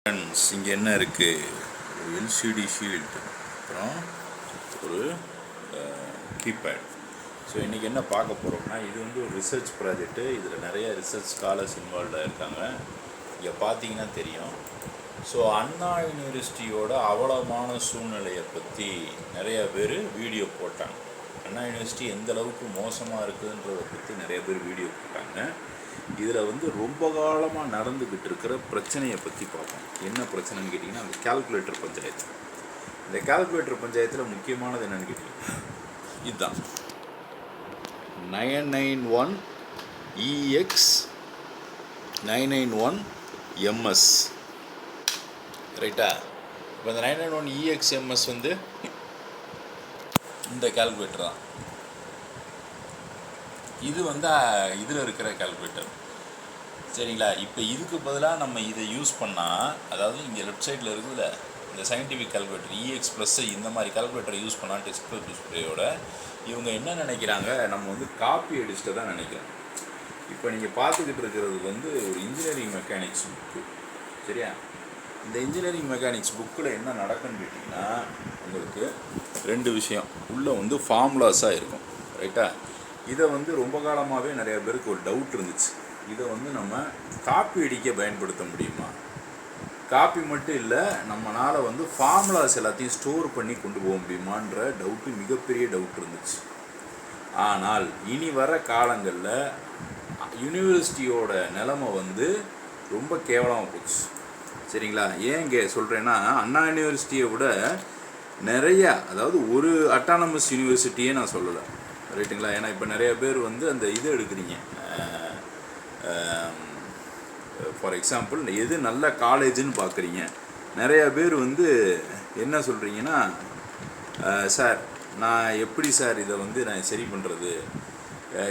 Friends, இங்கே என்ன இருக்குது? ஒரு எல்சிடி ஷீல்ட், அப்புறம் ஒரு கீபேட். ஸோ இன்றைக்கி என்ன பார்க்க போகிறோம்னா, இது வந்து ஒரு ரிசர்ச் ப்ராஜெக்ட்டு. இதில் நிறைய ரிசர்ச் ஸ்காலர்ஸ் இன்வால்வ்டாக இருக்காங்க. இங்கே பார்த்தீங்கன்னா தெரியும். ஸோ அண்ணா யூனிவர்சிட்டியோட அவலமான சூழ்நிலையை பற்றி நிறைய பேர் வீடியோ போட்டாங்க. அண்ணா யூனிவர்சிட்டி எந்த அளவுக்கு மோசமாக இருக்குதுன்றதை பற்றி நிறைய பேர் வீடியோ போட்டாங்க. இதில் வந்து ரொம்ப காலமாக நடந்துக்கிட்டு இருக்கிற பிரச்சனையை பற்றி பார்ப்போம். என்ன பிரச்சனைன்னு கேட்டிங்கன்னா, அந்த கால்குலேட்டர் பஞ்சாயத்து. இந்த கால்குலேட்டர் பஞ்சாயத்தில் முக்கியமானது என்னென்னு கேட்டிங்கன்னா, இதுதான் 991 EX 991 MS, ரைட்டா? இப்போ இந்த 991 EX MS வந்து இந்த கால்குலேட்டர் தான். இது வந்து இதில் இருக்கிற கால்குலேட்டர், சரிங்களா? இப்போ இதுக்கு பதிலாக நம்ம இதை யூஸ் பண்ணால், அதாவது இங்கே லெஃப்ட் சைடில் இருக்குதுல்ல இந்த சயின்டிஃபிக் கால்குலேட்டர் EX ப்ளஸ், இந்த மாதிரி கால்குலேட்டரை யூஸ் பண்ணால் டெஸ்ட் டிஸ்பிளேயோட இவங்க என்ன நினைக்கிறாங்க, நம்ம வந்து காப்பி அடிச்சுட்டு தான் நினைக்கிறோம். இப்போ நீங்கள் பார்த்துக்கிட்டு இருக்கிறது வந்து ஒரு இன்ஜினியரிங் மெக்கானிக்ஸ் புக்கு, சரியா? இந்த இன்ஜினியரிங் மெக்கானிக்ஸ் புக்கில் என்ன நடக்குன்னு கேட்டிங்கன்னா, உங்களுக்கு ரெண்டு விஷயம் உள்ளே வந்து ஃபார்முலாஸாக இருக்கும், ரைட்டா? இதை வந்து ரொம்ப காலமாகவே நிறைய பேருக்கு ஒரு டவுட் இருந்துச்சு. இதை வந்து நம்ம காப்பி அடிக்க பயன்படுத்த முடியுமா? காப்பி மட்டும் இல்லை, நம்மளால் வந்து ஃபார்முலாஸ் எல்லாத்தையும் ஸ்டோர் பண்ணி கொண்டு போக முடியுமான்ற டவுட்டு, மிகப்பெரிய டவுட் இருந்துச்சு. ஆனால் இனி வர காலங்களில் யூனிவர்சிட்டியோட நிலைமை வந்து ரொம்ப கேவலமாக போச்சு, சரிங்களா? ஏன் இங்கே சொல்கிறேன்னா, அண்ணா யூனிவர்சிட்டியை விட நிறைய, அதாவது ஒரு அட்டானமஸ் யூனிவர்சிட்டியே நான் சொல்லலை, ரைட்டுங்களா? ஏன்னா இப்போ நிறைய பேர் வந்து அந்த இது எடுக்கிறீங்க. ஃபார் எக்ஸாம்பிள், எது நல்ல காலேஜுன்னு பார்க்குறீங்க. நிறையா பேர் வந்து என்ன சொல்கிறீங்கன்னா, சார் நான் எப்படி சார் இதை வந்து நான் சரி பண்ணுறது,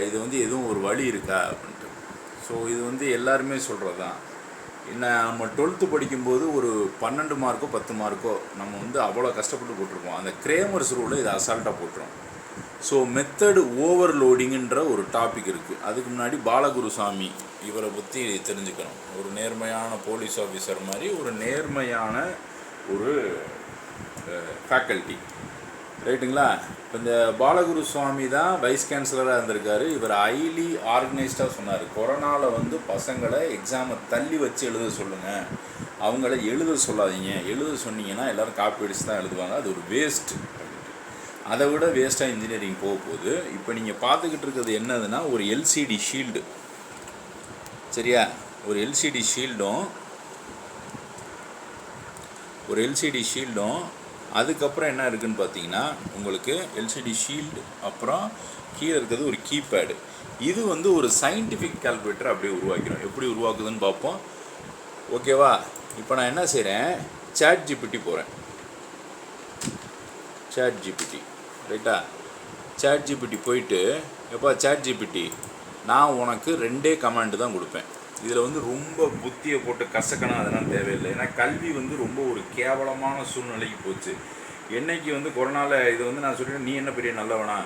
இது வந்து எதுவும் ஒரு வழி இருக்கா அப்படின்ட்டு. ஸோ இது வந்து எல்லாருமே சொல்கிறது தான். என்ன, நம்ம 12th படிக்கும்போது ஒரு 12 மார்க்கோ 10 மார்க்கோ நம்ம வந்து அவ்வளோ கஷ்டப்பட்டு போட்டிருக்கோம். அந்த கிரேமர்ஸ் ரூலில் இதை அசால்ட்டாக போட்டுரும். ஸோ மெத்தடு ஓவர்லோடிங்குன்ற ஒரு டாபிக் இருக்குது. அதுக்கு முன்னாடி பாலகுருசாமி இவரை பற்றி தெரிஞ்சுக்கணும். ஒரு நேர்மையான போலீஸ் ஆஃபீஸர் மாதிரி ஒரு நேர்மையான ஒரு ஃபேக்கல்ட்டி, ரைட்டுங்களா? இப்போ இந்த பாலகுருசுவாமி தான் வைஸ் சான்சலராக இருந்திருக்காரு. இவர் ஹைலி ஆர்கனைஸ்டாக சொன்னார், கொரோனாவில் வந்து பசங்களை எக்ஸாமை தள்ளி வச்சு எழுத சொல்லுங்கள், அவங்கள எழுத சொல்லாதீங்க, எழுத சொன்னீங்கன்னா எல்லோரும் காப்பி அடிச்சு தான் எழுதுவாங்க, அது ஒரு வேஸ்ட்டு. அதை விட வேஸ்ட்டாக இன்ஜினியரிங் போக போகுது. இப்போ நீங்கள் பார்த்துக்கிட்டு இருக்கிறது என்னதுன்னா, ஒரு எல்சிடி ஷீல்டு, சரியா? ஒரு எல்சிடி ஷீல்டும் அதுக்கப்புறம் என்ன இருக்குதுன்னு பார்த்தீங்கன்னா, உங்களுக்கு எல்சிடி ஷீல்டு, அப்புறம் கீழே இருக்கிறது ஒரு கீபேடு. இது வந்து ஒரு சயின்டிஃபிக் கால்குலேட்டர் அப்படியே உருவாக்கிறோம். எப்படி உருவாக்குதுன்னு பார்ப்போம், ஓகேவா? இப்போ நான் என்ன செய்கிறேன், சாட் ஜிபிடி போகிறேன். சாட் ஜிபிடி, ரைட்டா? சாட் ஜிபிடி போயிட்டு, எப்போ சாட் ஜிபிடி, நான் உனக்கு 2 கமாண்டு தான் கொடுப்பேன். இதில் வந்து ரொம்ப புத்தியை போட்டு கசக்கணும் அதெல்லாம் தேவையில்லை. ஏன்னா கல்வி வந்து ரொம்ப ஒரு கேவலமான சூழ்நிலைக்கு போச்சு. என்னைக்கு வந்து கொரோனாவில் இது வந்து நான் சொல்லிட்டேன், நீ என்ன பெரிய நல்லவனா,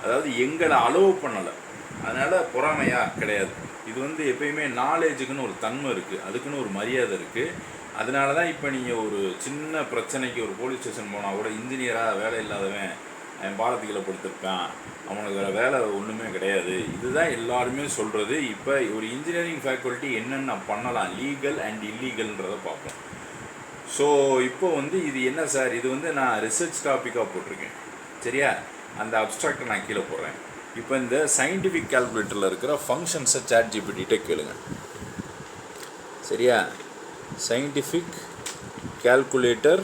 அதாவது எங்களை அலோவ் பண்ணலை, அதனால் பொறாமையாக கிடையாது. இது வந்து எப்பயுமே நாலேஜுக்குன்னு ஒரு தன்மை இருக்குது, அதுக்குன்னு ஒரு மரியாதை இருக்குது. அதனால தான் இப்போ நீங்கள் ஒரு சின்ன பிரச்சனைக்கு ஒரு போலீஸ் ஸ்டேஷன் போனால் கூட, இன்ஜினியராக வேலை இல்லாதவன் அவன் பாலத்துக்குள்ள படுத்திருப்பான், அவனுக்கு வேறு வேலை ஒன்றுமே கிடையாது, இதுதான் எல்லாருமே சொல்கிறது. இப்போ ஒரு இன்ஜினியரிங் ஃபேக்கல்ட்டி என்னென்ன பண்ணலாம், லீகல் அண்ட் இல்லீகல்ன்றதை பார்ப்போம். ஸோ இப்போ வந்து இது என்ன சார், இது வந்து நான் ரிசர்ச் டாப்பிக்காக போட்டிருக்கேன், சரியா? அந்த அப்ஸ்ட்ராக்டை நான் கீழே போடுறேன். இப்போ இந்த சயின்டிஃபிக் கால்குலேட்டரில் இருக்கிற ஃபங்க்ஷன்ஸை சாட் ஜிபிடிகிட்ட கேளுங்க, சரியா? சயின்டிஃபிக் கால்குலேட்டர்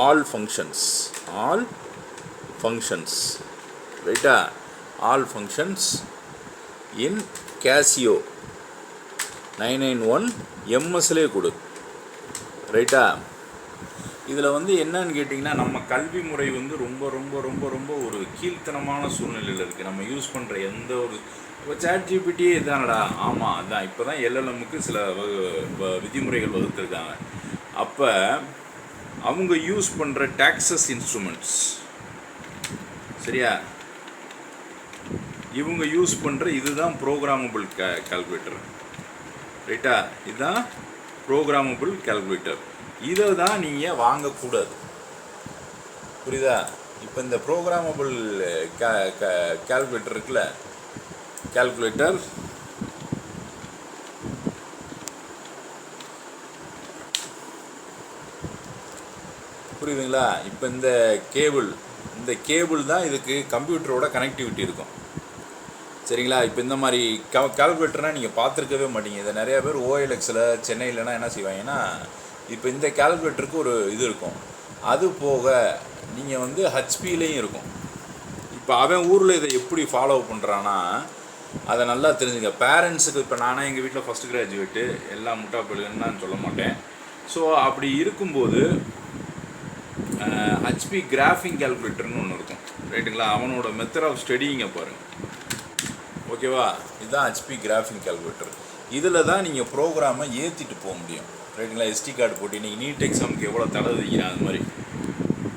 all functions, ரைட்டா? all functions in Casio 991 MSலேயே கொடு, ரைட்டா? இதில் வந்து என்னன்னு கேட்டிங்கன்னா, நம்ம கல்வி முறை வந்து ரொம்ப ரொம்ப ரொம்ப ரொம்ப ஒரு கீழ்த்தனமான சூழ்நிலையில் இருக்குது. நம்ம யூஸ் பண்ணுற எந்த ஒரு, இப்போ சாட் ஜிபிடியே இதானடா, ஆமாம் அதான். இப்போ தான் LLMக்கு சில விதிமுறைகள் வகுத்துருக்காங்க. அப்போ அவங்க யூஸ் பண்ணுற டாக்ஸஸ் இன்ஸ்ட்ருமெண்ட்ஸ், சரியா? இவங்க யூஸ் பண்ணுற இதுதான் ப்ரோக்ராமபிள் கால்குலேட்டர். ரைட்டா? இதுதான் ப்ரோக்ராமபிள் கால்குலேட்டர். இதை தான் நீங்கள் வாங்கக்கூடாது. புரியுதா? இப்போ இந்த ப்ரோக்ராமபிள் கால்குலேட்டர் இருக்குல்ல, கால்குலேட்டர் புரியுதுங்களா? இப்போ இந்த கேபிள் தான் இதுக்கு கம்ப்யூட்டரோட கனெக்டிவிட்டி இருக்கும். சரிங்களா? இப்போ இந்த மாதிரி கால்குலேட்டர்னால் நீங்கள் பார்த்துருக்கவே மாட்டீங்க. இதை நிறையா பேர் ஓஎல்எக்ஸில் சென்னையிலனா என்ன செய்வாங்கன்னா, இப்போ இந்த கால்குலேட்டருக்கு ஒரு இது இருக்கும். அது போக நீங்கள் வந்து ஹச்பிலையும் இருக்கும். இப்போ அவன் ஊரில் இதை எப்படி ஃபாலோ பண்ணுறான்னா, அதை நல்லா தெரிஞ்சுங்க. பேரண்ட்ஸுக்கு இப்போ நானே எங்கள் வீட்டில் ஃபஸ்ட் கிராஜுவேட்டு, எல்லாம் முட்டா பயிலுன்னு நான் சொல்ல மாட்டேன். ஸோ அப்படி இருக்கும்போது ஹச்பி கிராஃபிங் கால்குலேட்டர்னு ஒன்று இருக்கும். ரைட்டுங்களா? அவனோட மெத்தட் ஆஃப் ஸ்டடிங்க பாருங்கள். ஓகேவா? இதுதான் ஹச்பி கிராஃபிங் கால்குலேட்டர். இதில் தான் நீங்கள் ப்ரோக்ராமை ஏற்றிட்டு போக முடியும். ரைட்டுங்களா? எஸ்டி கார்டு போட்டு நீங்கள் நீட் எக்ஸாமுக்கு எவ்வளோ தடவுறீங்க அது மாதிரி.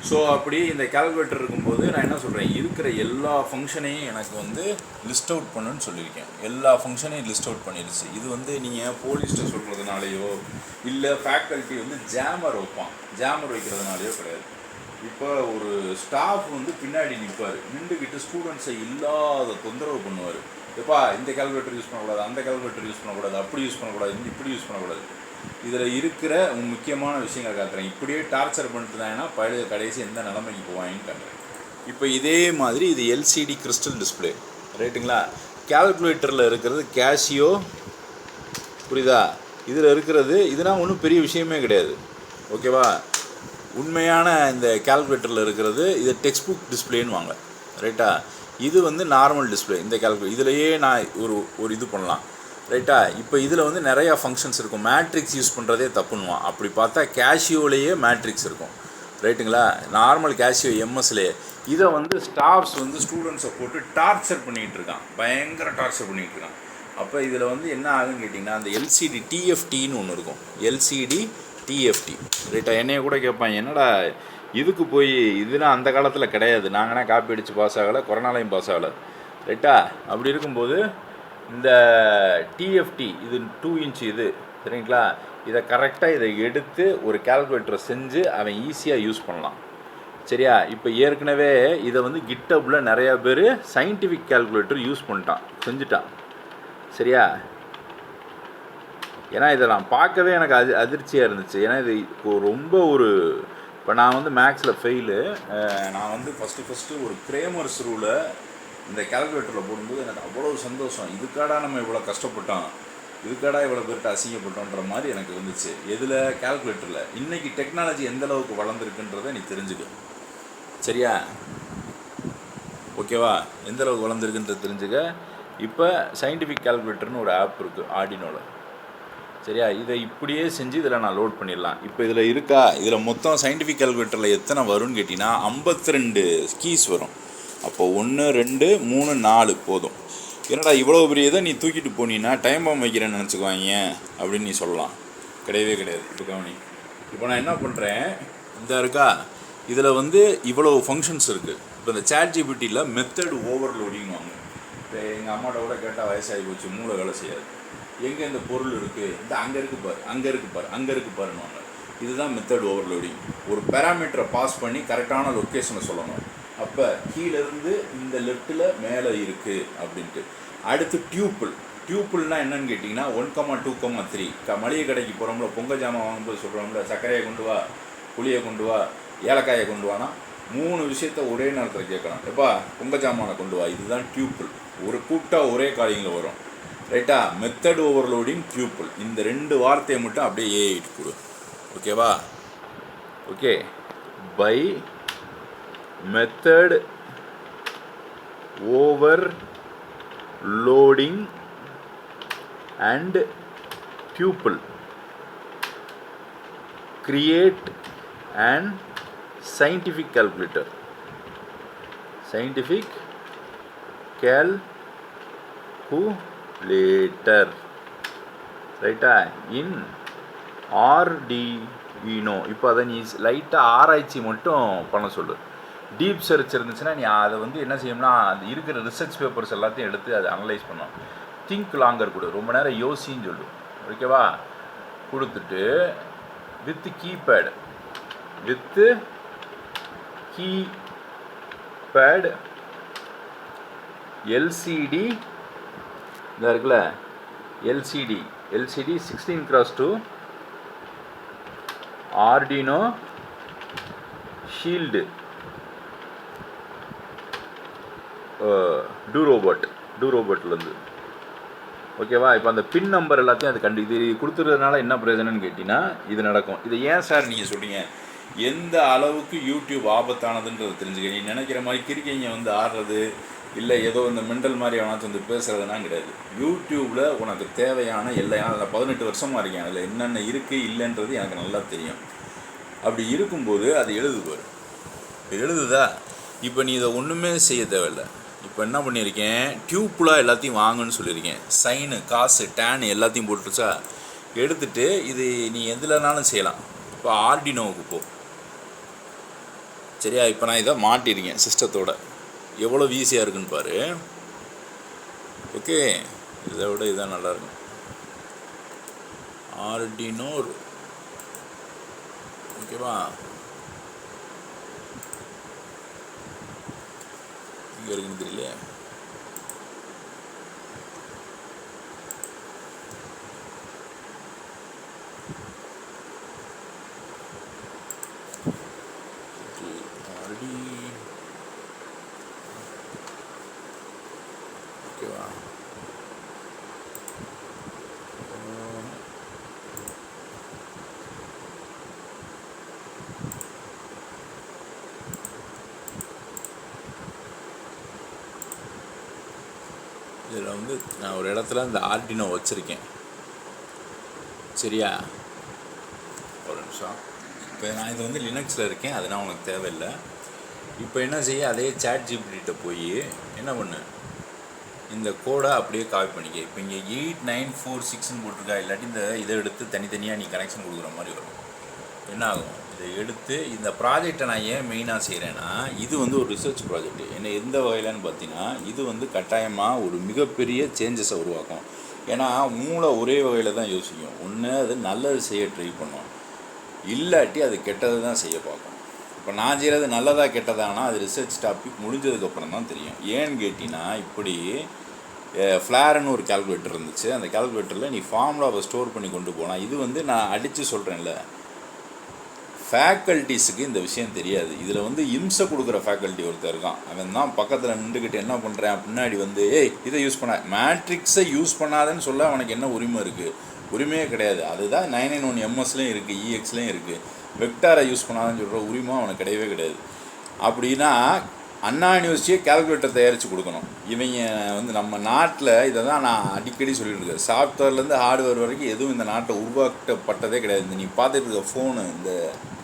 ஸோ அப்படி இந்த கால்குலேட்டர் இருக்கும்போது நான் என்ன சொல்கிறேன், இருக்கிற எல்லா ஃபங்க்ஷனையும் எனக்கு வந்து லிஸ்ட் அவுட் பண்ணுன்னு சொல்லியிருக்கேன். எல்லா ஃபங்க்ஷனையும் லிஸ்ட் அவுட் பண்ணிடுச்சு. இது வந்து நீங்கள் போலீஸ்ட்டை சொல்கிறதுனாலையோ இல்லை ஃபேக்கல்ட்டி வந்து ஜாமர் வைக்கிறதுனாலையோ கிடையாது. இப்போ ஒரு ஸ்டாஃப் வந்து பின்னாடி நின்றுக்கிட்டு ஸ்டூடெண்ட்ஸை இல்லாத தொந்தரவு பண்ணுவார். எப்பா இந்த கால்குலேட்டர் யூஸ் பண்ணக்கூடாது, அந்த கால்குலேட்டர் யூஸ் பண்ணக்கூடாது, அப்படி யூஸ் பண்ணக்கூடாது, இப்படி யூஸ் பண்ணக்கூடாது. இதில் இருக்கிற முக்கியமான விஷயங்கள் காட்டுறேன். இப்படியே டார்ச்சர் பண்ணிட்டு தாங்கன்னா பழைய கடைசி எந்த நிலைமைக்கு போவாங்கன்னு காட்டுறேன். இப்போ இதே மாதிரி இது எல்சிடி கிறிஸ்டல் டிஸ்பிளே. ரைட்டுங்களா? கால்குலேட்டரில் இருக்கிறது கேஷியோ. புரியுதா? இதில் இருக்கிறது இதெல்லாம் ஒன்றும் பெரிய விஷயமே கிடையாது. ஓகேவா? உண்மையான இந்த கால்குலேட்டரில் இருக்கிறது இது டெக்ஸ்ட் புக் டிஸ்பிளேன்னு வாங்க. ரைட்டா? இது வந்து நார்மல் டிஸ்பிளே. இந்த இதிலையே நான் ஒரு இது பண்ணலாம். ரைட்டா? இப்போ இதில் வந்து நிறையா ஃபங்க்ஷன்ஸ் இருக்கும். மேட்ரிக்ஸ் யூஸ் பண்ணுறதே தப்புன்னுவான். அப்படி பார்த்தா கேஷியோலேயே மேட்ரிக்ஸ் இருக்கும். ரைட்டுங்களா? நார்மல் கேஷியோ எம்எஸ்லேயே இதை வந்து ஸ்டாஃப்ஸ் வந்து ஸ்டூடெண்ட்ஸை போட்டு டார்ச்சர் பண்ணிகிட்டு இருக்கான். பயங்கர டார்ச்சர் பண்ணிகிட்டு இருக்கான். அப்போ இதில் வந்து என்ன ஆகுன்னு கேட்டிங்கன்னா, அந்த எல்சிடி டிஎஃப்டின்னு ஒன்று இருக்கும். LCD TFT. ரைட்டா? என்னைய கூட கேட்பாங்க, என்னடா இதுக்கு போய் இதெல்லாம் அந்த காலத்தில் கிடையாது, நாங்கன்னா காப்பி அடித்து பாஸ் ஆகலை, கொரோனாலையும் பாஸ் ஆகலை. ரைட்டா? அப்படி இருக்கும்போது இந்த டிஎஃப்டி இது 2 இன்ச் இது, சரிங்களா? இதை கரெக்டாக இதை எடுத்து ஒரு கால்குலேட்டரை செஞ்சு அவன் ஈஸியாக யூஸ் பண்ணலாம். சரியா? இப்போ ஏற்கனவே இதை வந்து கிட்டப்பில் நிறையா பேர் சயின்டிஃபிக் கால்குலேட்டர் யூஸ் செஞ்சுட்டான். சரியா? ஏன்னா இதை நான் பார்க்கவே எனக்கு அதிர்ச்சியாக இருந்துச்சு. ஏன்னா இது ரொம்ப இப்போ நான் வந்து மேக்ஸில் ஃபெயிலு. நான் வந்து ஃபஸ்ட்டு ஒரு கிரேமர்ஸ் ரூலை இந்த கால்குலேட்டரில் போடும்போது எனக்கு அவ்வளோ சந்தோஷம். இதுக்காடா நம்ம இவ்வளோ கஷ்டப்பட்டோம், இதுக்காடா இவ்வளோ பேர்கிட்ட அசிங்கப்பட்டோன்ற மாதிரி எனக்கு வந்துச்சு. எதில்? கால்குலேட்டரில். இன்றைக்கி டெக்னாலஜி எந்த அளவுக்கு வளர்ந்துருக்குன்றதை நீ தெரிஞ்சுக்க. சரியா? ஓகேவா? எந்த அளவுக்கு வளர்ந்துருக்குன்றது தெரிஞ்சுக்க. இப்போ சயின்டிஃபிக் கால்குலேட்டர்னு ஒரு ஆப் இருக்குது ஆர்டினோவில். சரியா? இதை இப்படியே செஞ்சு இதில் நான் லோட் பண்ணிடலாம். இப்போ இதில் இருக்கா? இதில் மொத்தம் சயின்டிஃபிக் கால்குலேட்டரில் எத்தனை வரும்னு கேட்டிங்கன்னா 52 கீஸ் வரும். அப்போ 1 2 3 4 போதும். என்னடா இவ்வளோ பெரிய இதை நீ தூக்கிட்டு போனீங்கன்னா டைம் பாம் வைக்கிறேன்னு நினச்சிக்குவாங்க அப்படின்னு நீ சொல்லலாம். கிடையவே கிடையாது. இப்போ கவனி. இப்போ நான் என்ன பண்ணுறேன், இந்த இருக்கா, இதில் வந்து இவ்வளோ ஃபங்க்ஷன்ஸ் இருக்குது. இப்போ இந்த ChatGPTயில் மெத்தட் ஓவர்லோடிங் வாங்க. இப்போ எங்கள் அம்மாட்ட கூட கேட்டால் வயசாகி போச்சு, மூளை வேலை செய்யாது. எங்கே இந்த பொருள் இருக்குது, இந்த அங்கே இருக்குது பாரு, அங்கே இருக்குது பாரு, அங்கே இருக்குது பாருன்னு. இதுதான் மெத்தட் ஓவர்லோடிங். ஒரு பேராமீட்டரை பாஸ் பண்ணி கரெக்டான லொக்கேஷனை சொல்லணும். அப்போ கீழேருந்து இந்த லெஃப்ட்டில் மேலே இருக்குது அப்படின்ட்டு. அடுத்து டியூப்புள்னால் என்னன்னு கேட்டிங்கன்னா 1, 2, 3 மளிகை கடைக்கு போகிறோம்ல, பொங்கல் ஜாமான் வாங்கும்போது சொல்கிறோம்ல, சர்க்கரையை கொண்டு வா, புளியை கொண்டு வா, ஏலக்காயை கொண்டு வானா 3 விஷயத்த ஒரே நேரத்தில் கேட்கலாம். எப்பா பொங்கல் ஜாமானை கொண்டு வா. இதுதான் டியூப்புள். ஒரு கூப்பிட்டா ஒரே காலிங்கில் வரும். ரைட்டா? Method overloading, tuple. இந்த 2 வார்த்தையை மட்டும் அப்படியே ஏறிட்டு கொடு. ஓகேவா? Okay. By method overloading and tuple create an scientific calculator. Scientific calculator. Right? In Arduino. இப்போ அதை நீ லைட்டாக ஆராய்ச்சி மட்டும் பண்ண சொல்லு. டீப் சர்ச் இருந்துச்சுன்னா நீ அதை வந்து என்ன செய்யணும்னா, அது இருக்கிற ரிசர்ச் பேப்பர்ஸ் எல்லாத்தையும் எடுத்து அதை அனலைஸ் பண்ணணும். திங்க் லாங்கர் கொடு, ரொம்ப நேரம் யோசின்னு சொல்லு. ஓகேவா? கொடுத்துட்டு with keypad, with keypad LCD இந்த இருக்குல்ல, எல்சிடி 16x2 ஆர்டினோ ஷீல்டு டூரோபோட்லேருந்து. ஓகேவா? இப்போ அந்த பின் நம்பர் எல்லாத்தையும் அது இது கொடுத்துறதுனால என்ன பிரயோஜனம்னு கேட்டிங்கன்னா இது நடக்கும். இதை ஏன் சார் நீங்கள் சொல்கிறீங்க? எந்த அளவுக்கு யூடியூப் ஆபத்தானதுன்றது தெரிஞ்சுக்க. நீ நினைக்கிற மாதிரி கிரிக்கைங்க வந்து ஆடுறது இல்லை ஏதோ இந்த மெண்டல் மாதிரி அவனாச்சும் வந்து பேசுகிறதுனா கிடையாது. யூடியூப்பில் உனக்கு தேவையான எல்லாம் அதில் 18 வருஷமாக இருக்கேன், அதில் என்னென்ன இருக்குது இல்லைன்றது எனக்கு நல்லா தெரியும். அப்படி இருக்கும்போது அது எழுதுவார். எழுதுதா? இப்போ நீ இதை ஒன்றுமே செய்ய தேவையில்லை. இப்போ என்ன பண்ணியிருக்கேன், டியூப்லாம் எல்லாத்தையும் வாங்குன்னு சொல்லியிருக்கேன். சைனு, காசு, டேனு எல்லாத்தையும் போட்டுருச்சா, எடுத்துகிட்டு இது நீ எதுலனாலும் செய்யலாம். இப்போ ஆர்டினோவுக்கு போ. சரியா? இப்போ நான் இதை மாட்டியிருக்கேன் சிஸ்டத்தோட. எவ்வளோ ஈஸியாக இருக்குன்னு பாரு. ஓகே, இதை விட இதான் நல்லாயிருக்கும். ஆர்டினோ, ஓகேவா? இங்கே இருக்குன்னு தெரியல. ஓகேவா? இதில் வந்து நான் ஒரு இடத்துல இந்த ஆர்டினோ வச்சுருக்கேன். சரியா? ஒரு நிமிஷம். இப்போ நான் இது வந்து லினக்ஸில் இருக்கேன், அதனால் உனக்கு தேவையில்லை. இப்போ என்ன செய்ய, அதே ChatGPT போய் என்ன பண்ணு, இந்த கோடை அப்படியே காப்பி பண்ணிக்க. இப்போ இங்கே 8946ன்னு போட்டிருக்கா, இல்லாட்டி இதை எடுத்து தனித்தனியாக நீ கனெக்ஷன் கொடுக்குற மாதிரி வரும். என்ன ஆகும், இதை எடுத்து இந்த ப்ராஜெக்டை நான் ஏன் மெயினாக செய்கிறேன்னா, இது வந்து ஒரு ரிசர்ச் ப்ராஜெக்ட். என்ன எந்த வகையிலன்னு பார்த்தீங்கன்னா, இது வந்து கட்டாயமாக ஒரு மிகப்பெரிய சேஞ்சஸை உருவாக்கும். ஏன்னா மூளை ஒரே வகையில் தான் யோசிக்கும். ஒன்று அது நல்லது செய்ய ட்ரை பண்ணும், இல்லாட்டி அது கெட்டது தான் செய்ய பார்க்கும். இப்போ நான் செய்கிறது நல்லதா கெட்டதானா அது ரிசர்ச் டாபிக் முடிஞ்சதுக்கப்புறம் தான் தெரியும். ஏன்னு கேட்டிங்கன்னா, இப்படி ஃப்ளார்னு ஒரு கால்குலேட்டர் இருந்துச்சு. அந்த கால்குலேட்டரில் நீ ஃபார்முலாவை ஸ்டோர் பண்ணி கொண்டு போனால், இது வந்து நான் அடித்து சொல்கிறேன்ல, ஃபேக்கல்ட்டிஸுக்கு இந்த விஷயம் தெரியாது. இதில் வந்து இம்சை கொடுக்குற ஃபேக்கல்ட்டி ஒருத்தர் இருக்கான். அவன் தான் பக்கத்தில் நின்றுக்கிட்டு என்ன பண்ணுறேன், பின்னாடி வந்து இதை யூஸ் பண்ண, மேட்ரிக்ஸை யூஸ் பண்ணாதன்னு சொல்ல அவனுக்கு என்ன உரிமை இருக்குது? உரிமையே கிடையாது. அதுதான் 991 MS இருக்குது, EXலேயும் இருக்குது. வெக்டாரை யூஸ் பண்ணாதன்னு சொல்கிற உரிமை அவனுக்கு கிடையவே கிடையாது. அப்படின்னா அண்ணா யூனிவர்சிட்டியை கால்குலேட்டர் தயாரித்து கொடுக்கணும். இவங்க வந்து நம்ம நாட்டில் இதை தான் நான் அடிக்கடி சொல்லிட்டு இருக்கேன், சாஃப்ட்வேர்லேருந்து ஹார்ட்வேர் வரைக்கும் எதுவும் இந்த நாட்டில் உருவாக்கப்பட்டதே கிடையாது. இந்த நீ பார்த்துட்டு இருக்க ஃபோனு, இந்த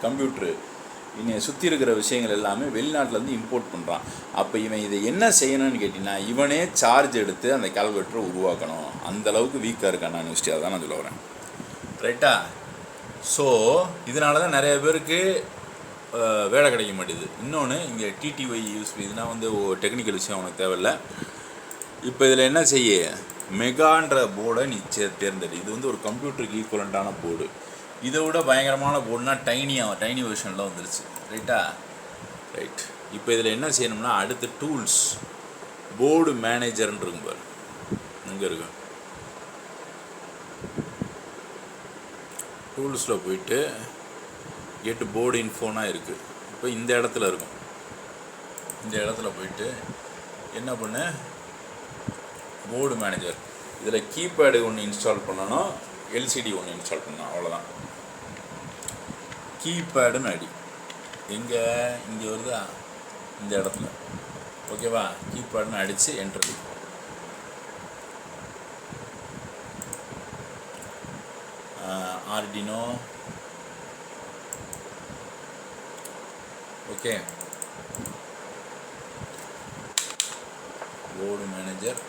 கம்ப்யூட்ரு, இவங்க சுற்றி இருக்கிற விஷயங்கள் எல்லாமே வெளிநாட்டிலேருந்து இம்போர்ட் பண்ணுறான். அப்போ இவன் இதை என்ன செய்யணும்னு கேட்டிங்கன்னா, இவனே சார்ஜ் எடுத்து அந்த கால்குலேட்டரை உருவாக்கணும். அந்தளவுக்கு வீக்காக இருக்கு அண்ணா யூனிவர்சிட்டி. அதான் நான் சொல்ல வரேன். ரைட்டா? ஸோ இதனால தான் நிறைய பேருக்கு வேலை கிடைக்க மாட்டேது. இன்னொன்று, இங்கே TTY யூஸ் இதுனால் வந்து டெக்னிக்கல் விஷயம் உனக்கு தேவையில்லை. இப்போ இதில் என்ன செய்ய, மெகான்ற போர்டை நீ தேர்ந்தெடு. இது வந்து ஒரு கம்ப்யூட்டருக்கு ஈக்குவலண்ட்டான போர்டு. இதை விட பயங்கரமான போர்டுனா டைனி வெர்ஷனில் வந்துருச்சு. ரைட்டா? ரைட். இப்போ இதில் என்ன செய்யணும்னா, அடுத்து டூல்ஸ், போர்டு மேனேஜர்னு இருக்கும் பாரு, இங்கே இருக்கும். டூல்ஸில் போயிட்டு கெட் போர்டு இன்ஃபோனா இருக்குது. இப்போ இந்த இடத்துல இருக்கும். இந்த இடத்துல போயிட்டு என்ன பண்ணு, போர்டு மேனேஜர், இதில் கீபேடு ஒன்று இன்ஸ்டால் பண்ணணும், LCD ஒன்று இன்ஸ்டால் பண்ணணும், அவ்வளோதான். கீபேடுன்னு அடி, எங்கே இங்கே வருதா, இந்த இடத்துல. ஓகேவா? கீபேடுன்னு அடித்து enter. Arduino, okay, board manager,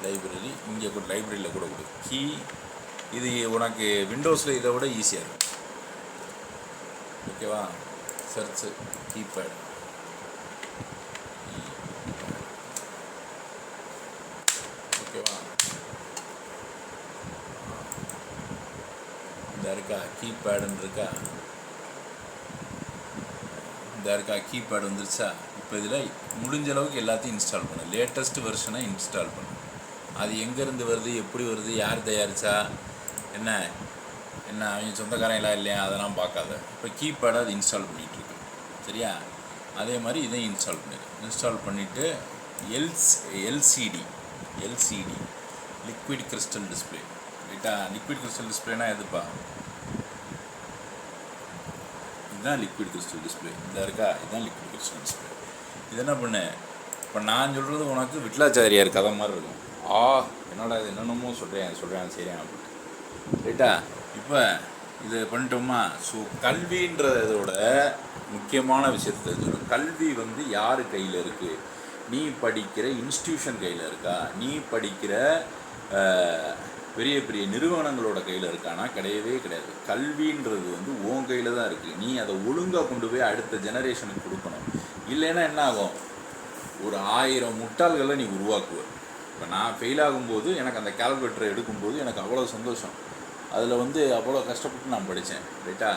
library, இங்கே கூட லைப்ரரியில் கூட கொடு கீ. இது உனக்கு விண்டோஸில் இதை விட ஈஸியாக இருக்கும். ஓகேவா? சர்ச்சு கீபேட், ஓகேவா? இந்த இருக்கா கீபேடுன்னு இருக்கா, இந்த இருக்கா கீபேடு வந்துருச்சா. இப்போ இதில் முடிஞ்ச அளவுக்கு எல்லாத்தையும் இன்ஸ்டால் பண்ணு, லேட்டஸ்ட் வெர்ஷனை இன்ஸ்டால் பண்ணு. அது எங்கேருந்து வருது, எப்படி வருது, யார் தயாரித்தா, என்ன என்ன அவங்க சொந்தக்காரங்களா இல்லையா, அதெல்லாம் பார்க்காத. இப்போ கீபேடை அது இன்ஸ்டால் பண்ணிகிட்ருக்கு. சரியா, அதே மாதிரி இதையும் இன்ஸ்டால் பண்ணிடு. இன்ஸ்டால் பண்ணிவிட்டு எல்சிடி லிக்விட் கிறிஸ்டல் டிஸ்பிளே. ரைட்டா, லிக்விட் கிறிஸ்டல் டிஸ்பிளேனா எதுப்பா, இதுதான் லிக்விட் கிறிஸ்டல் டிஸ்பிளே. இந்த இருக்கா, இதுதான் லிக்விட் கிறிஸ்டல் டிஸ்பிளே. இது என்ன பண்ணு, இப்போ நான் சொல்கிறது உனக்கு விட்லாச்சாரியார் கதை மாதிரி இருக்கும். என்னடா இது என்னென்னமோ சொல்கிறேன் சரியா அப்படின்ட்டு. ரைட்டா, இப்போ இது பண்ணிட்டோமா. ஸோ கல்வின்றதோட முக்கியமான விஷயத்தை தெரிஞ்சுக்கணும். கல்வி வந்து யார் கையில் இருக்குது, நீ படிக்கிற இன்ஸ்டியூஷன் கையில் இருக்கா, நீ படிக்கிற பெரிய பெரிய நிறுவனங்களோட கையில் இருக்கானா, கிடையவே கிடையாது. கல்வின்றது வந்து உன் கையில் தான் இருக்குது. நீ அதை ஒழுங்காக கொண்டு போய் அடுத்த ஜெனரேஷனுக்கு கொடுக்கணும். இல்லைன்னா என்ன ஆகும், ஒரு 1000 முட்டாள்களை நீ உருவாக்குவ. இப்போ நான் ஃபெயில் ஆகும்போது எனக்கு அந்த கால்குலேட்டரை எடுக்கும்போது எனக்கு அவ்வளோ சந்தோஷம். அதில் வந்து அவ்வளோ கஷ்டப்பட்டு நான் படித்தேன். ரைட்டா,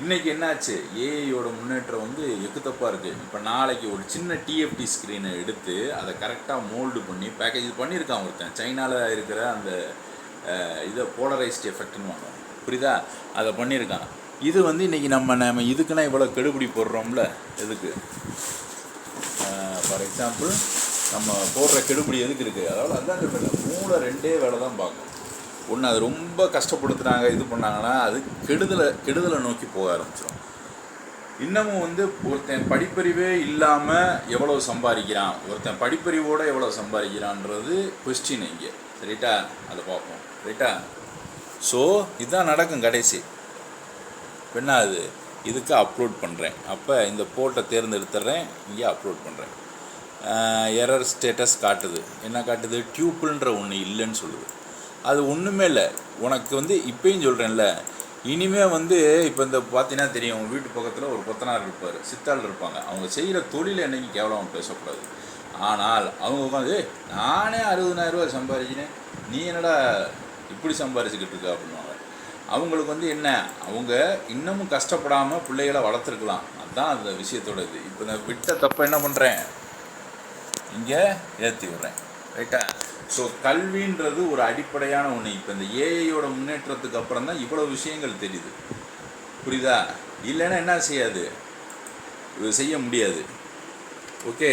இன்றைக்கி என்னாச்சு, ஏஐயோட முன்னேற்றம் வந்து எக்குத்தப்பாக இருக்குது. இப்போ நாளைக்கு ஒரு சின்ன டிஎஃப்டி ஸ்க்ரீனை எடுத்து அதை கரெக்டாக மோல்டு பண்ணி பேக்கேஜ் பண்ணியிருக்கான் ஒருத்தன். சைனாவில் இருக்கிற அந்த இதை போலரைஸ்ட் எஃபெக்ட்னு வாங்க, புரியுதா, அதை பண்ணியிருக்கான். இது வந்து இன்றைக்கி நம்ம இதுக்குன்னா இவ்வளோ கெடுபிடி போடுறோம்ல, எதுக்கு, ஃபார் எக்ஸாம்பிள் நம்ம போடுற கெடுபிடி எதுக்கு இருக்குது, அதாவது அதுதான் இல்லை, மூளை 2 வேலை தான் பார்க்கும். ஒன்று அது ரொம்ப கஷ்டப்படுத்துனாங்க, இது பண்ணாங்கன்னா அது கெடுதலை நோக்கி போக ஆரம்பிச்சிடும். இன்னமும் வந்து ஒருத்தன் படிப்பறிவே இல்லாமல் எவ்வளோ சம்பாதிக்கிறான், ஒருத்தன் படிப்பறிவோடு எவ்வளோ சம்பாதிக்கிறான்றது கொஸ்டின் இங்கே. ரைட்டா, அதை பார்ப்போம். ரைட்டா, ஸோ இதுதான் நடக்கும் கடைசி. என்ன அது, இதுக்கு அப்லோட் பண்ணுறேன். அப்போ இந்த போர்ட்டை தேர்ந்தெடுத்துட்றேன், இங்கே அப்லோட் பண்ணுறேன். எரர் ஸ்டேட்டஸ் காட்டுது. என்ன காட்டுது, டியூப்புன்ற ஒன்று இல்லைன்னு சொல்லுது. அது ஒன்றுமே இல்லை. உனக்கு வந்து இப்போயும் சொல்கிறேன்ல, இனிமேல் வந்து இப்போ இந்த பார்த்தீங்கன்னா தெரியும், உங்கள் வீட்டு பக்கத்தில் ஒரு கொத்தனார் இருப்பார், சித்தாள் இருப்பாங்க. அவங்க செய்கிற தொழில் என்னைக்கு கேவலம் பேசக்கூடாது. ஆனால் அவங்க உட்காந்து நானே 60,000 ரூபா சம்பாதிச்சினேன், நீ என்னடா இப்படி சம்பாதிச்சுக்கிட்டு இருக்க அப்படின்வாங்க. அவங்களுக்கு வந்து என்ன, அவங்க இன்னமும் கஷ்டப்படாமல் பிள்ளைகளை வளர்த்துருக்கலாம். அதுதான் அந்த விஷயத்தோட இது. இப்போ நான் விட்ட தப்பை என்ன பண்ணுறேன், இங்கே ஏற்றி விட்றேன். ரைட்டா, ஸோ கல்வின்றது ஒரு அடிப்படையான ஒன்று. இப்போ இந்த ஏஐயோட முன்னேற்றத்துக்கு அப்புறம் தான் இவ்வளோ விஷயங்கள் தெரியுது, புரியுதா. இல்லைன்னா என்ன செய்யாது, செய்ய முடியாது. ஓகே,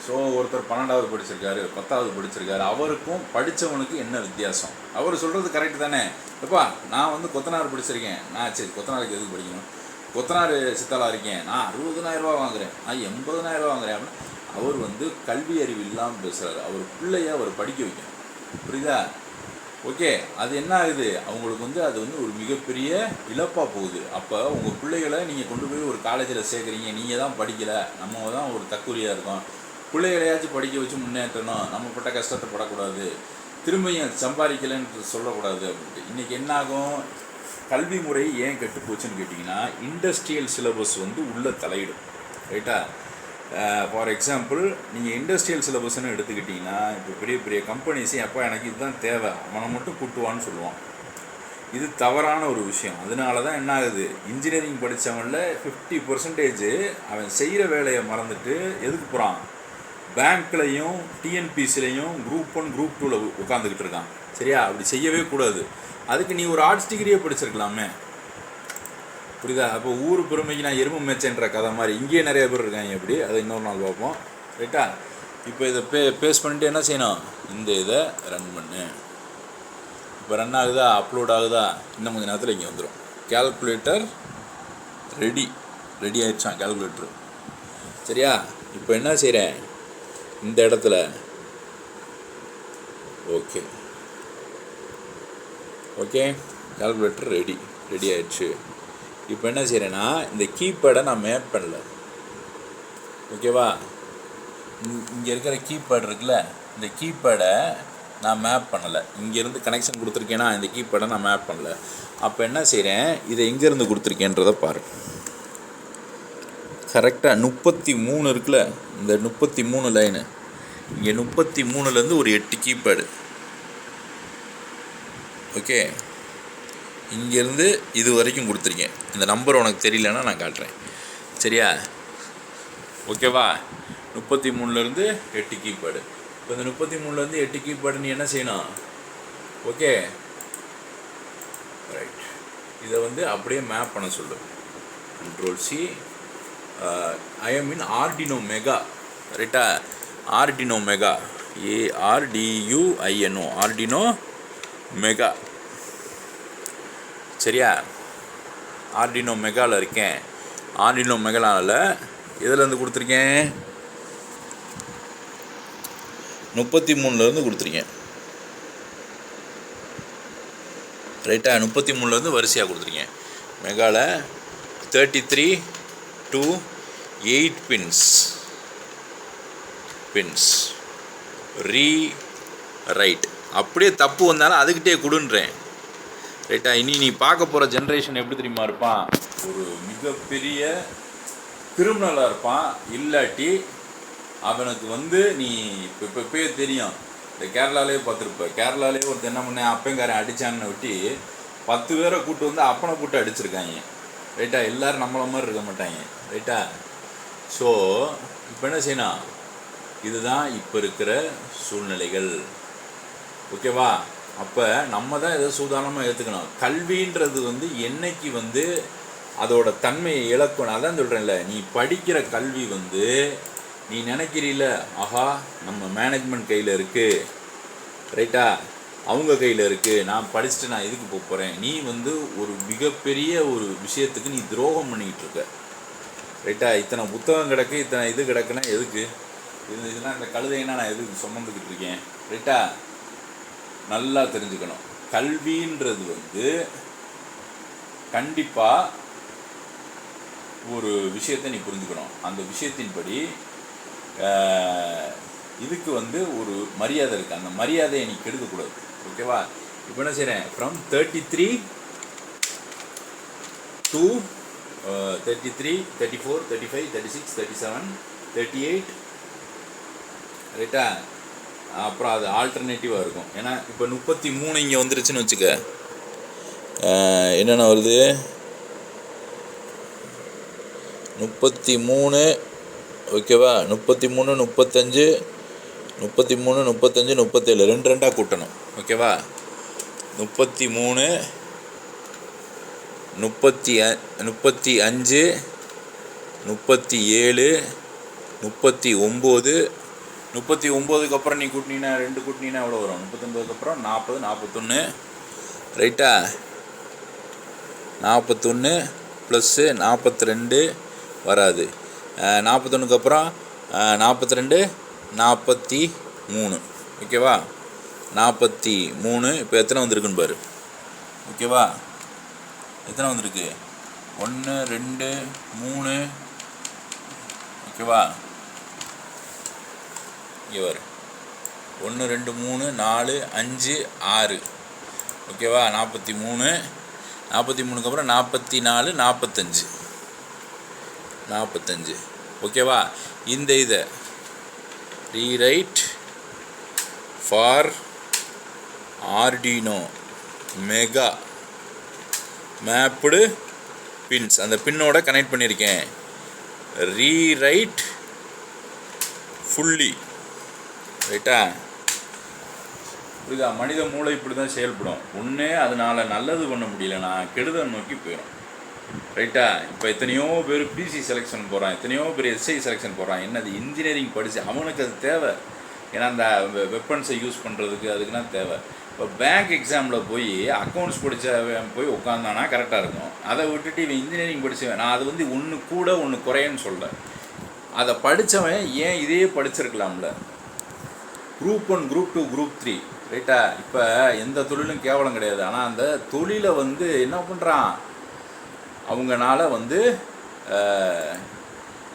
ஸோ ஒருத்தர் 12வது படிச்சிருக்காரு, 10வது படிச்சிருக்காரு, அவருக்கும் படித்தவனுக்கு என்ன வித்தியாசம். அவர் சொல்கிறது கரெக்டு தானே. எப்பா நான் வந்து கொத்தனார் படிச்சிருக்கேன், நான் சரி கொத்தனாருக்கு எதுக்கு படிக்கணும், கொத்தனார் சித்தாளாக இருக்கேன், நான் 60,000 ரூபா வாங்குகிறேன், நான் 80,000 ரூபா வாங்குகிறேன் அப்படின்னு அவர் வந்து கல்வி அறிவு இல்லாமல் பேசுகிறார். அவர் பிள்ளைய அவர் படிக்க வைக்கணும், புரியுதா. ஓகே, அது என்ன ஆகுது, அவங்களுக்கு வந்து அது வந்து ஒரு மிகப்பெரிய இழப்பாக போகுது. அப்போ உங்கள் பிள்ளைகளை நீங்கள் கொண்டு போய் ஒரு காலேஜில் சேர்க்குறீங்க, நீங்கள் தான் படிக்கலை, நம்ம தான் ஒரு தற்கொலையாக இருக்கோம், பிள்ளைகளையாச்சும் படிக்க வச்சு முன்னேற்றணும், நம்ம பட்ட கஷ்டத்தை படக்கூடாது, திரும்பியும் சம்பாதிக்கலைன்னு சொல்லக்கூடாது அப்படின்ட்டு. இன்றைக்கி என்ன ஆகும், கல்வி முறை ஏன் கெட்டு போச்சுன்னு கேட்டிங்கன்னா, இண்டஸ்ட்ரியல் சிலபஸ் வந்து உள்ளே தலையிடும். ரைட்டா, ஃபார் எக்ஸாம்பிள் நீங்கள் இண்டஸ்ட்ரியல் சிலபஸ்ன்னு எடுத்துக்கிட்டிங்கன்னா, இப்போ பெரிய பெரிய கம்பெனிஸே அப்போ எனக்கு இதுதான் தேவை, அவனை மட்டும் கூட்டுவான்னு சொல்லுவான். இது தவறான ஒரு விஷயம். அதனால தான் என்ன ஆகுது, இன்ஜினியரிங் படித்தவனில் 50% அவன் செய்கிற வேலையை மறந்துட்டு எதுக்கு போகிறான், பேங்க்லையும் டிஎன்பிசிலையும் குரூப் 1 குரூப் 2ல் உட்காந்துக்கிட்டு இருக்கான். சரியா, அப்படி செய்யவே கூடாது. அதுக்கு நீ ஒரு ஆர்ட்ஸ் டிகிரியே படிச்சிருக்கலாமே, புரியுதா. அப்போ ஊர் பெருமைக்கு நான் எறும்பு மேய்ச்சேன்ற கதை மாதிரி இங்கேயே நிறைய பேர் இருக்காங்க. எப்படி, அதை இன்னொரு நாள் பார்ப்போம். ரைட்டா, இப்போ இதை பேஸ் பண்ணிட்டு என்ன செய்யணும், இந்த இதை ரன் பண்ணு. இப்போ ரன் ஆகுதா, அப்லோட் ஆகுதா, இன்னும் கொஞ்சம் நேரத்தில் இங்கே வந்துடும். கால்குலேட்டர் ரெடி ஆகிடுச்சான் கால்குலேட்டர். சரியா, இப்போ என்ன செய்கிறேன், இந்த இடத்துல ஓகே கால்குலேட்டர் ரெடி ஆயிடுச்சு. இப்போ என்ன செய்கிறேன்னா, இந்த கீபேடை நான் மேப் பண்ணல. ஓகேவா, இங்கே இருக்கிற கீபேட் இருக்குல்ல, இந்த கீபேடை நான் மேப் பண்ணலை. இங்கேருந்து கனெக்ஷன் கொடுத்துருக்கேன்னா இந்த கீபேடை நான் மேப் பண்ணல. அப்போ என்ன செய்கிறேன், இதை எங்கேருந்து கொடுத்துருக்கேன்றதை பாரு. கரெக்டாக 33 இருக்குல்ல, இந்த 33 லைனு இங்கே 33லேருந்து ஒரு 8 கீபேடு. ஓகே, இங்கேருந்து இது வரைக்கும் கொடுத்துருக்கேன். இந்த நம்பர் உனக்கு தெரியலன்னா நான் காட்டுறேன், சரியா? ஓகேவா? 33லேருந்து 8 கீபேடு. இப்போ இந்த 33லேருந்து 8 கீபேடு நீ என்ன செய்யணும்? Okay, right. இதை வந்து அப்படியே மேப் பண்ண சொல்லு. Ctrl+C. I am in Arduino Mega, ரைட்டா? Arduino Mega, ARDUINO, Arduino Mega, சரியா? Arduino Megaவில் இருக்கேன். Arduino Megaவில் எதுலேருந்து கொடுத்துருக்கேன்? 33லேருந்து கொடுத்துருக்கேன், ரைட்டா? 33லேருந்து வரிசையாக கொடுத்துருக்கேன். மெகாவில் 33 to 8 பின்ஸ் ரைட். அப்படியே தப்பு வந்தாலும் அதுக்கிட்டே கொடுன்றேன், ரைட்டா? இனி நீ பார்க்க போகிற ஜென்ரேஷன் எப்படி தெரியுமா இருப்பான்? ஒரு மிகப்பெரிய கிரிமினலாக இருப்பான். இல்லாட்டி அவனுக்கு வந்து நீ இப்போயே தெரியும், இந்த கேரளாலே பார்த்துருப்ப. கேரளாலே ஒரு என்ன பண்ண அப்பங்காரன் அடித்தான்னு விட்டு 10 பேரை கூப்பிட்டு வந்து அப்பனை கூப்பிட்டு அடிச்சிருக்காங்க, ரைட்டா? எல்லோரும் நம்மளை மாதிரி இருக்க மாட்டாங்க, ரைட்டா? ஸோ இப்போ என்ன செய்யணும்? இதுதான் இப்போ இருக்கிற சூழ்நிலைகள், ஓகேவா? அப்போ நம்ம தான் இதை சூதானமாக ஏற்றுக்கணும். கல்வின்றது வந்து என்னைக்கு வந்து அதோட தன்மையை இழக்கணும். அதான் சொல்கிறேன்ல, நீ படிக்கிற கல்வி வந்து நீ நினைக்கிறீல, ஆஹா நம்ம மேனேஜ்மெண்ட் கையில் இருக்குது, ரைட்டா? அவங்க கையில் இருக்குது, நான் படிச்சுட்டு நான் இதுக்கு போகிறேன். நீ வந்து ஒரு மிகப்பெரிய ஒரு விஷயத்துக்கு நீ துரோகம் பண்ணிக்கிட்டு இருக்க, ரைட்டா? இத்தனை புத்தகம் கிடக்கு, இத்தனை இது கிடக்குன்னா எதுக்கு? இதெல்லாம் இந்த கழுதைன்னா நான் எதுக்கு சுமந்துக்கிட்டு இருக்கேன், ரைட்டா? நல்லா தெரிஞ்சுக்கணும். கல்வின்றது வந்து கண்டிப்பாக ஒரு விஷயத்தை நீ புரிஞ்சுக்கணும். அந்த விஷயத்தின்படி இதுக்கு வந்து ஒரு மரியாதை இருக்குது. அந்த மரியாதையை நீ கெடுக்கக்கூடாது, ஓகேவா? இப்போ என்ன செய்கிறேன்? ஃப்ரம் 33 to 33, 34, 35, 36, 37, 38, ரைட்டா? அப்புறம் அது ஆல்டர்னேட்டிவாக இருக்கும். ஏன்னா இப்போ 33 இங்கே வந்துருச்சுன்னு வச்சுக்க, என்னென்ன வருது? 33, ஓகேவா? 33, 35, 33, 35, 37 ரெண்டு ரெண்டாக கூட்டணும், ஓகேவா? 33, 35, 37, 39, 39க்கு அப்புறம் நீ கூட்டினீங்கன்னா 2 கூட்டினீங்கன்னா எவ்வளோ வரும்? 39க்கு அப்புறம் 40, 41, ரைட்டா? 41 ப்ளஸ்ஸு 42 வராது. 41க்கு அப்புறம் 42, 43, ஓகேவா? 43. இப்போ எத்தனை வந்திருக்குன்னு பாரு, ஓகேவா? எத்தனை வந்திருக்கு? 1, 2, 3, ஓகேவா? இங்கே வரு 1, 2, 3, 4, 5, 6, ஓகேவா? 43. 43க்கு அப்புறம் 44, 45, ஓகேவா? இந்த இதை rewrite for Arduino mega mapped pins, அந்த பின்னோட கனெக்ட் பண்ணியிருக்கேன். ரீரைட் ஃபுல்லி, ரைட்டா? புரியுதா? மனித மூளை இப்படி தான் செயல்படும். ஒன்றே அதனால் நல்லது பண்ண முடியலன்னா கெடுதல் நோக்கி போயிடும், ரைட்டா? இப்போ எத்தனையோ பேர் பிசி செலெக்ஷன் போகிறான், எத்தனையோ பேர் எஸ்ஐ செலெக்ஷன் போகிறான். என்னது? இன்ஜினியரிங் படித்து அவனுக்கு அது தேவை. ஏன்னா அந்த வெப்பன்ஸை யூஸ் பண்ணுறதுக்கு அதுக்குன்னா தேவை. இப்போ பேங்க் எக்ஸாமில் போய் அக்கௌண்ட்ஸ் படித்த போய் உட்காந்தானா கரெக்டாக இருக்கும். அதை விட்டுட்டு இவன் இன்ஜினியரிங் படித்தவன், நான் அது வந்து ஒன்று கூட ஒன்று குறையன்னு சொல்ல. அதை படித்தவன் ஏன் இதையே படிச்சிருக்கலாம்ல? குரூப் 1, குரூப் 2, குரூப் 3, ரைட்டா? இப்போ எந்த தொழிலும் கேவலம் கிடையாது. ஆனால் அந்த தொழிலை வந்து என்ன பண்ணுறான், அவங்களால வந்து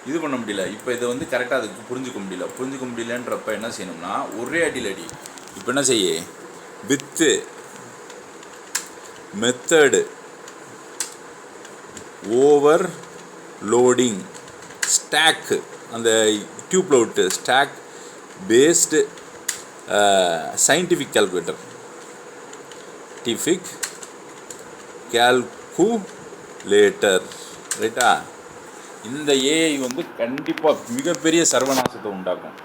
இது பண்ண முடியல. இப்போ இதை வந்து கரெக்டாக அதுக்கு புரிஞ்சுக்க முடியலன்றப்ப என்ன செய்யணும்னா ஒரே அடி. இப்போ என்ன செய்ய? With method over loading stack, அந்த டியூப்பில் விட்டு ஸ்டாக் பேஸ்டு சயின்டிஃபிக் கால்குலேட்டர், டிஃபிக் கால்குலேட்டர். ரைட்டா? இந்த ஏஐ வந்து கண்டிப்பாக மிகப்பெரிய சர்வநாசத்தை உண்டாக்கும்.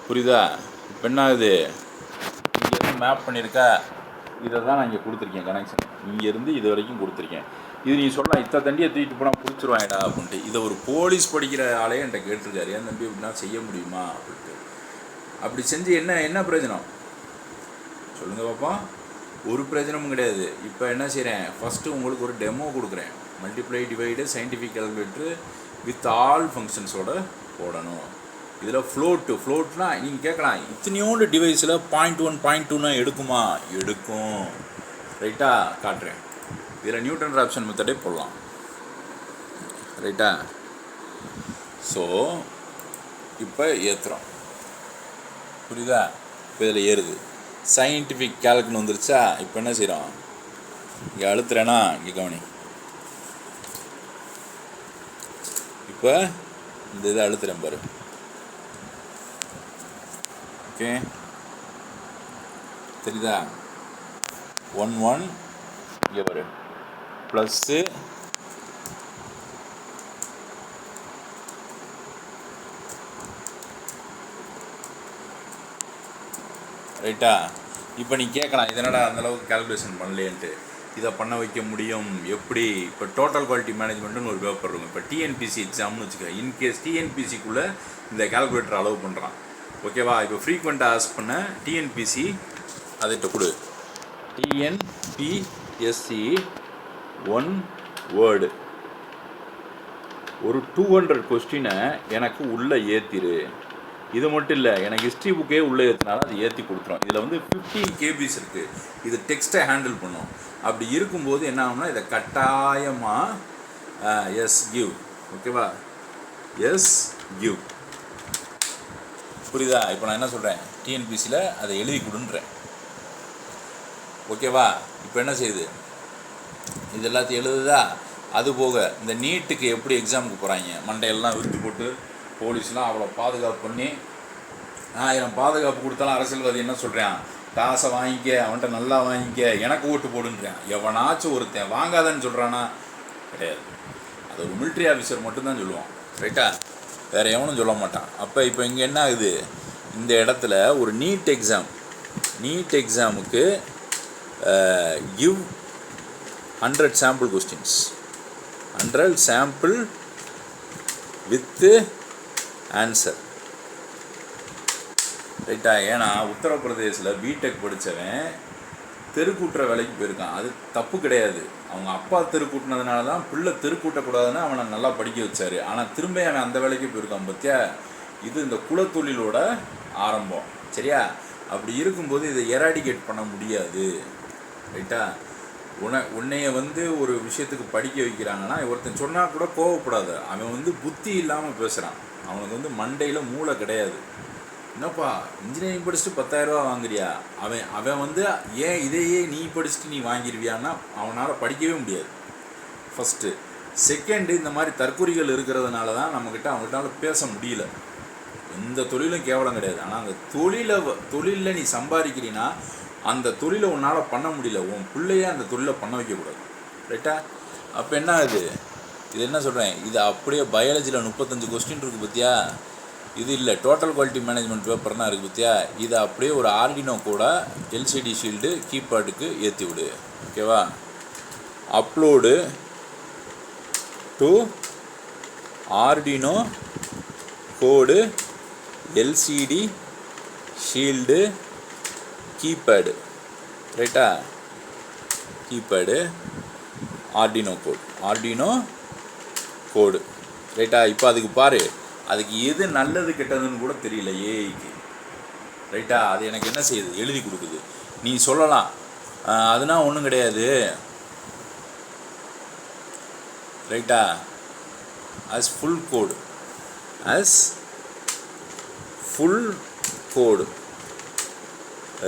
புரியுதா? இப்போ என்ன ஆகுது, இங்கேருந்து மேப் பண்ணியிருக்கா, இதை தான் நான் இங்கே கொடுத்துருக்கேன் கனெக்ஷன், இங்கேருந்து இது வரைக்கும் கொடுத்துருக்கேன். இது நீ சொல்லலாம், இத்தனை தண்டியை தூக்கிட்டு போனால் பிடிச்சிருவாங்கடா அப்படின்ட்டு. இதை ஒரு போலீஸ் படிக்கிற ஆளே என்கிட்ட கேட்டிருக்காரு, ஏன் தம்பி அப்படின்னா செய்ய முடியுமா அப்படின்ட்டு. அப்படி செஞ்சு என்ன பிரயோஜனம் சொல்லுங்கள் பாப்பா? ஒரு பிரயோஜனமும் கிடையாது. இப்போ என்ன செய்கிறேன், ஃபஸ்ட்டு உங்களுக்கு ஒரு டெமோ கொடுக்குறேன். Multiply divide scientific calculator with all ஃபங்க்ஷன்ஸோட போடணும். இதில் ஃப்ளோட்னா நீங்கள் கேட்கலாம், இத்தனையோண்டு டிவைஸில் 0.1 0.2னா எடுக்குமா? எடுக்கும். ரைட்டா? காட்டுறேன். இதில் நியூட்டன் ராப்சன் மெத்தடே போடலாம். ரைட்டா? ஸோ இப்போ ஏற்றுறோம். புரியுதா? இப்போ இதில் ஏறுது. சயின்டிஃபிக் கால்குன்னு வந்துருச்சா? இப்போ என்ன செய்கிறோம், இங்கே அழுத்துறேன்னா இங்கே கவனி. இப்போ இந்த இதை அழுத்துறேன் பாரு. ஓகே, தெரியுதா? 1 இங்கே பாரு, ப்ளஸ்ஸு ரைட்டா? இப்போ நீ கேட்கலாம், இதனடா அந்தளவுக்கு கால்குலேஷன் பண்ணலேன்ட்டு. இதை பண்ண வைக்க முடியும். எப்படி? இப்போ டோட்டல் குவாலிட்டி மேனேஜ்மெண்ட்டுன்னு ஒரு பேப்பர் இருக்கும். இப்போ டிஎன்பிசி எக்ஸாம்னு வச்சுக்க, இன்கேஸ் டிஎன்பிசிக்குள்ளே இந்த கால்குலேட்டர் அலோவ் பண்ணுறான். ஓகேவா? இப்போ ஃப்ரீக்வெண்ட்டாக ஆஸ்க் பண்ண டிஎன்பிசி அதுகிட்ட கொடு. டிஎன்பிஎஸ்சி 1 வேர்டு ஒரு 200 கொஸ்டினை எனக்கு உள்ளே ஏற்றிரு. இது மட்டும் இல்லை, எனக்கு ஹிஸ்ட்ரி புக்கே உள்ளே ஏற்றினாலும் அது ஏற்றி கொடுத்துரும். இதில் வந்து 15 கேபிஸ் இருக்குது. இது டெக்ஸ்ட்டை ஹேண்டில் பண்ணும். அப்படி இருக்கும்போது என்ன ஆகும்னா, இதை கட்டாயமாக எஸ் கிவ். ஓகேவா? S give. புரியுதா? இப்போ நான் என்ன சொல்கிறேன், டிஎன்பிசியில் அதை எழுதி கொடுன்றேன். ஓகேவா? இப்போ என்ன செய்யுது, இது எல்லாத்தையும் எழுதுதா? அது போக இந்த நீட்டுக்கு எப்படி எக்ஸாமுக்கு போகிறாங்க, மண்டையெல்லாம் விரித்து போட்டு போலீஸ்லாம் அவ்வளோ பாதுகாப்பு பண்ணி 1000 பாதுகாப்பு கொடுத்தாலும் அரசியல்வாதி என்ன சொல்கிறான், காசை வாங்கிக்க, அவன்கிட்ட நல்லா வாங்கிக்க, எனக்கு ஓட்டு போடுன்றான். எவனாச்சும் ஒருத்தன் வாங்காதன்னு சொல்கிறானா? கிடையாது. அது ஒரு மிலிட்ரி ஆஃபீஸர் மட்டும்தான் சொல்லுவான். ரைட்டா? வேறு எவனும் சொல்ல மாட்டான். அப்போ இப்போ இங்கே என்ன ஆகுது, இந்த இடத்துல ஒரு நீட் எக்ஸாமுக்கு give 100 sample questions, 100 sample with answer. ரைட்டா? ஏன்னா உத்தரப்பிரதேசில் பிடெக் படித்தவன் தெருக்கூட்டுற வேலைக்கு போயிருக்கான். அது தப்பு கிடையாது. அவங்க அப்பா தெருக்கூட்டினதுனால தான் பிள்ளை தெருக்கூட்டக்கூடாதுன்னு அவனை நல்லா படிக்க வச்சார். ஆனால் திரும்ப அவன் அந்த வேலைக்கு போயிருக்கான். பற்றியா? இது இந்த குலத்தொழிலோட ஆரம்பம். சரியா? அப்படி இருக்கும்போது இதை எராடிகேட் பண்ண முடியாது. ரைட்டா? உன்னைய வந்து ஒரு விஷயத்துக்கு படிக்க வைக்கிறாங்கன்னா, ஒருத்தன் சொன்னால் கூட கோவப்படாத. அவன் வந்து புத்தி இல்லாமல் பேசுகிறான். அவனுக்கு வந்து மண்டையில் மூளை கிடையாது. என்னப்பா இன்ஜினியரிங் படிச்சுட்டு 10,000 ரூபா வாங்குறியா? அவன் வந்து ஏன் இதையே நீ படிச்சுட்டு நீ வாங்கிடுவியான்னா அவனால் படிக்கவே முடியாது. ஃபஸ்ட்டு. செகண்டு, இந்த மாதிரி தற்கொலைகள் இருக்கிறதுனால தான் நம்மக்கிட்ட அவங்ககிட்ட பேச முடியல. எந்த தொழிலும் கேவலம் கிடையாது. ஆனால் அந்த தொழிலில் நீ சம்பாதிக்கிறீன்னா அந்த தொழிலை உன்னால் பண்ண முடியல. உன் பிள்ளையே அந்த தொழிலை பண்ண வைக்கக்கூடாது. ரைட்டா? அப்போ என்ன ஆகுது, இது என்ன சொல்கிறேன், இது அப்படியே பயாலஜியில் 35 கொஸ்டின் இருக்குது பற்றியா? இது இல்லை, டோட்டல் குவாலிட்டி மேனேஜ்மெண்ட் பேப்பர்னால் இருக்குது பற்றியா? இதை அப்படியே ஒரு ஆர்டினோ கூட எல்சிடி ஷீல்டு கீபேடுக்கு ஏற்றி விடு. ஓகேவா? Upload to Arduino code LCD shield keypad. ரைட்டா? கீபேடு ஆர்டினோ கோடு. ரைட்டா? இப்போ அதுக்கு பாரு, அதுக்கு எது நல்லது கெட்டதுன்னு கூட தெரியல ஏஐக்கு. ரைட்டா? அது எனக்கு என்ன செய்யுது, எழுதி கொடுக்குது. நீ சொல்லலாம் அதுனா ஒன்றும் கிடையாது. ரைட்டா? as full code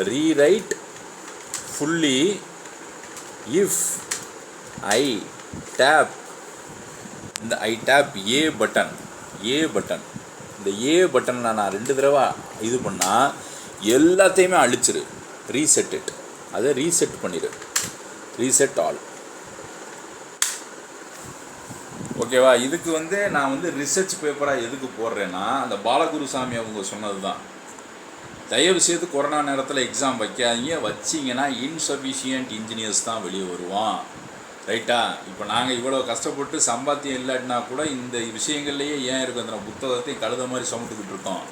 rewrite fully if I tap a button இந்த ஏ பட்டனை நான் 2 தடவை இது பண்ணால் எல்லாத்தையுமே அழிச்சிரு. ரீசெட் இட், அதை ரீசெட் பண்ணிடு. Reset all. ஓகேவா? இதுக்கு வந்து நான் வந்து ரிசர்ச் பேப்பராக எதுக்கு போடுறேன்னா, அந்த பாலகுருசாமி அவங்க சொன்னது தான். தயவு செய்து கொரோனா நேரத்தில் எக்ஸாம் வைக்காதீங்க. வச்சிங்கன்னா இன்சஃபிஷியன்ட் இன்ஜினியர்ஸ் தான் வெளியே வருவான். ரைட்டா? இப்போ நாங்கள் இவ்வளோ கஷ்டப்பட்டு சம்பாத்தியம் இல்லாட்டினா கூட இந்த விஷயங்கள்லேயே ஏன் இருக்கும், அந்த புத்தகத்தையும் கழுத மாதிரி சுமட்டுக்கிட்டு இருக்கோம்.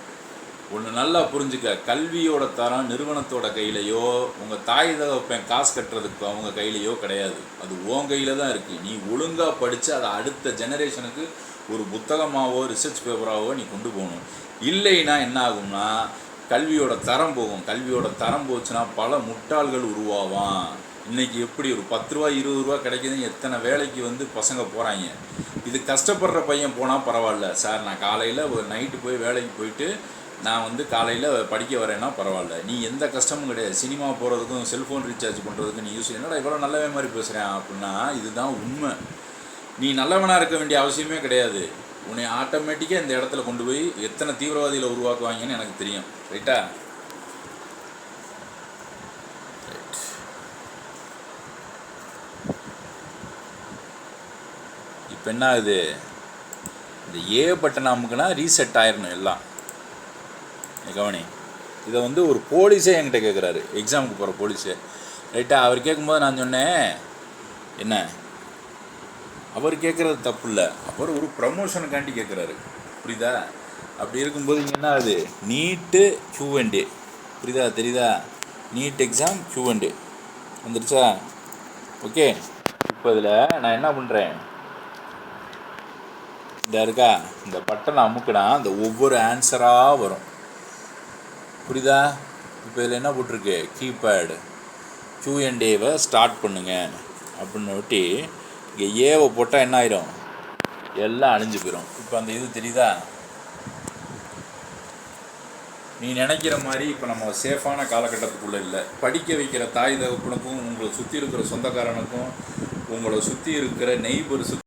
ஒன்று நல்லா புரிஞ்சுக்க, கல்வியோட தரம் நிறுவனத்தோட கையிலையோ உங்கள் தாய் தகப்பன் காசு கட்டுறதுக்கு அவங்க கையிலையோ கிடையாது. அது உன் கையில் தான் இருக்குது. நீ ஒழுங்காக படித்து அதை அடுத்த ஜெனரேஷனுக்கு ஒரு புத்தகமாகவோ ரிசர்ச் பேப்பராகவோ நீ கொண்டு போகணும். இல்லைன்னா என்ன ஆகும்னா கல்வியோட தரம் போகும். கல்வியோட தரம் போச்சுன்னா பல முட்டாள்கள் உருவாவான். இன்றைக்கி எப்படி ஒரு 10 ரூபா 20 ரூபா கிடைக்குதுன்னு எத்தனை வேலைக்கு வந்து பசங்க போகிறாங்க. இது கஷ்டப்படுற பையன் போனால் பரவாயில்ல. சார் நான் காலையில் ஒரு நைட்டு போய் வேலைக்கு போயிட்டு நான் வந்து காலையில் படிக்க வரேன்னா பரவாயில்ல. நீ எந்த கஷ்டமும் கிடையாது. சினிமா போகிறதுக்கும் செல்ஃபோன் ரீசார்ஜ் பண்ணுறதுக்கும் நீ யூஸ் என்னடா இவ்வளோ நல்லவே மாதிரி பேசுகிறேன் அப்படின்னா இதுதான் உண்மை. நீ நல்லவனாக இருக்க வேண்டிய அவசியமே கிடையாது. உன்னை ஆட்டோமேட்டிக்காக இந்த இடத்துல கொண்டு போய் எத்தனை தீவிரவாதிகளை உருவாக்குவாங்கன்னு எனக்கு தெரியும். ரைட்டா? இப்போ என்ன ஆகுது, இந்த ஏ பட்டன் அமுக்குனா ரீசெட் ஆயிடணும் எல்லாம். கவனி, இதை வந்து ஒரு போலீஸே என்கிட்ட கேட்குறாரு, எக்ஸாமுக்கு போகிற போலீஸே. ரைட்டா? அவர் கேட்கும்போது நான் சொன்னேன், என்ன அவர் கேட்குறது தப்பு இல்லை, அவர் ஒரு ப்ரமோஷனுக்காண்டி கேட்குறாரு. புரியுதா? அப்படி இருக்கும்போது இங்கே என்ன ஆகுது, நீட்டு Q&A. புரியுதா? தெரியுதா? நீட் எக்ஸாம் Q&A வந்துடுச்சா? ஓகே. இப்போ இதில் நான் என்ன பண்ணுறேன், இந்த இருக்கா இந்த பட்டனை அமுக்குனா இந்த ஒவ்வொரு ஆன்சராக வரும். புரியுதா? இப்போ இதில் என்ன போட்டிருக்கு, கீபேடு Q&Aவை ஸ்டார்ட் பண்ணுங்க அப்படின்னு ஒட்டி இங்கே ஏவை போட்டால் என்ன ஆயிரும், எல்லாம் அழிஞ்சு போயிடும். இப்போ அந்த இது தெரியுதா? நீ நினைக்கிற மாதிரி இப்போ நம்ம சேஃபான காலகட்டத்துக்குள்ளே இல்லை. படிக்க வைக்கிற தாய் தகப்பனுக்கும் உங்களை சுற்றி இருக்கிற சொந்தக்காரனுக்கும் உங்களை சுற்றி இருக்கிற நெய்பர்